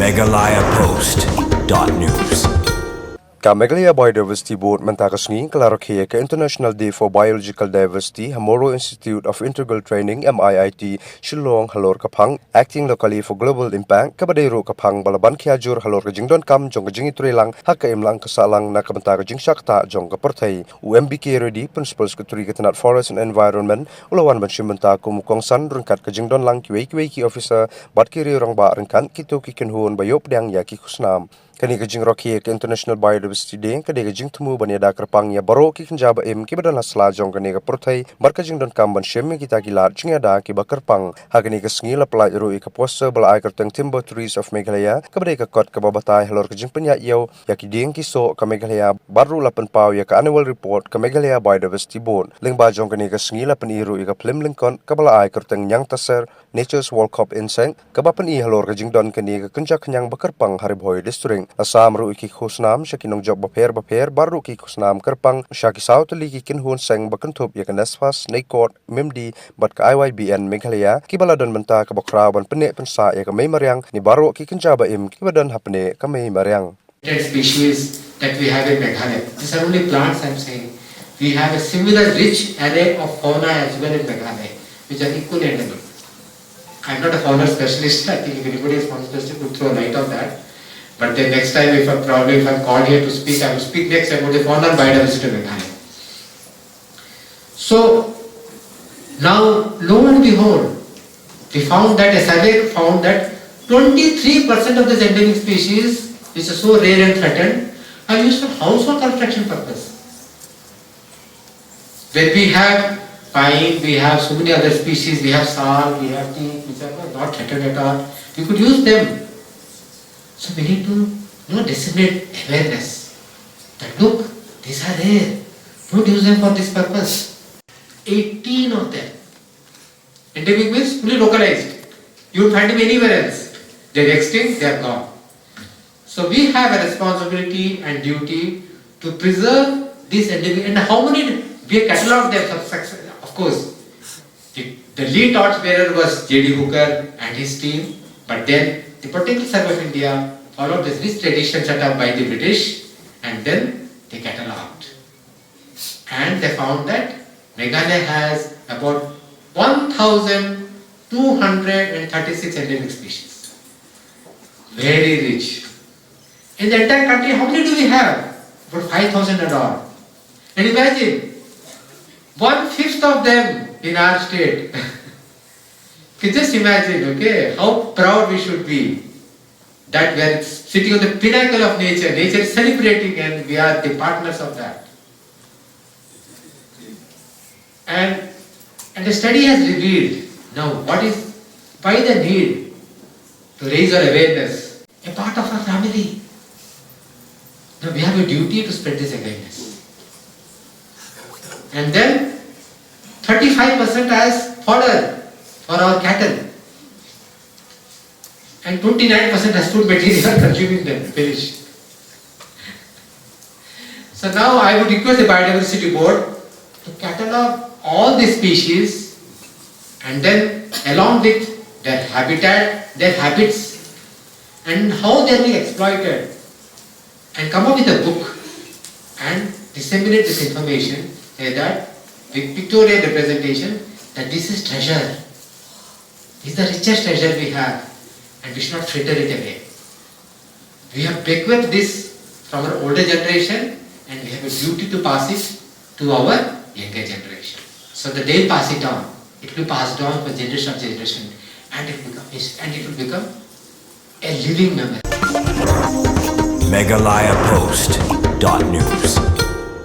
MeghalayaPost.news. Meghalaya Biodiversity Board mentakasnging Rakhe ke International Day for Biological Diversity Hamoro Institute of Integral Training MIIT Shillong halor kapang acting locally for global impact kabadero kapang balaban khiajur halor kajingdon kam jong kajingi turelang haka imlang kasalang na kabantaka jingsakta jong kapertai MBK ready principles keturi ketenat forest and environment ulawan banshimenta kumukongsan Ryngkat kajingdon lang ki officer batkiri rongba Ryngkat kito kikenhun bayop dang yaki Khusnam Kani kajing Rakhe ke International Biodiversity Day kade kajing temu banyada Kyrpang ya baro ki kenjaba im ki badan hasla jong kani ka pertai barkajing don kamban shem kita kilat jingada ki ba Kyrpang hagani ka sngi la plai ru ka poster bala ai kerteng timber trees of Meghalaya kabade ka kot ka babatai halor kajing penya yau ya ki ding ki so ka Meghalaya baru la pen pau ya ka annual report ka Meghalaya Biodiversity Board lingba jong kani ka sngi la pen iru ka plim lingkon ka bala ai kerteng nyang taser Nature's World Cup insect ka ba pen i halor kajing don kani ka kenja kenyang ba Kyrpang haribhoi district Asam ru ki Khusnam shakinong job baper baru ki Khusnam Kyrpang shaki south li ki kinhun seng bakentup ya kanesfas naikot MBB bat ka IYBN Meghalaya ki baladon menta ka bokraw ban pene pensa ya ka may maryang ni baro ki kenjaba im ki badan hapne ka may maryang species that we have in Meghalaya. These are only plants I'm saying. We have a similar rich array of fauna as well in Meghalaya, which are equally endemic. I'm not a fauna specialist. I think if anybody is fauna specialist could throw a light on that. But then next time, if I'm called here to speak, I will speak next about the fauna and biodiversity of Meghalaya. So now, lo and behold, we found that a survey found that 23% of these endemic species, which are so rare and threatened, are used for household construction purpose. When we have pine, we have so many other species, we have sal, we have teak, which are not threatened at all. We could use them. So we need to disseminate awareness that look, these are rare. Don't use them for this purpose. 18 of them. Endemic means fully localized. You won't find them anywhere else. They're extinct, they're gone. So we have a responsibility and duty to preserve these endemic. And how many we catalogued them? Of course, the lead torchbearer was J.D. Hooker and his team, but then the Botanical Survey of India followed this rich tradition set up by the British, and then they catalogued. And they found that Meghalaya has about 1,236 endemic species. Very rich. In the entire country, how many do we have? About 5,000 and all. And imagine, 1/5 of them in our state. You just imagine, okay, how proud we should be that we are sitting on the pinnacle of nature. Nature is celebrating and we are the partners of that. And the study has revealed now why the need to raise our awareness. A part of our family. Now we have a duty to spread this awareness. And then 35% as fodder for our cattle. And 29% as food material consuming them, finished. So now I would request the Biodiversity Board to catalog all the species and then along with their habitat, their habits and how they are being exploited and come up with a book and disseminate this information so that with pictorial representation that this is treasure. This is the richest treasure we have and we should not fritter it away. We have bequeathed this from our older generation and we have a duty to pass it to our younger generation. So that they will pass it on. It will be passed on for generation after generation and it will become a living memory. MeghalayaPost.news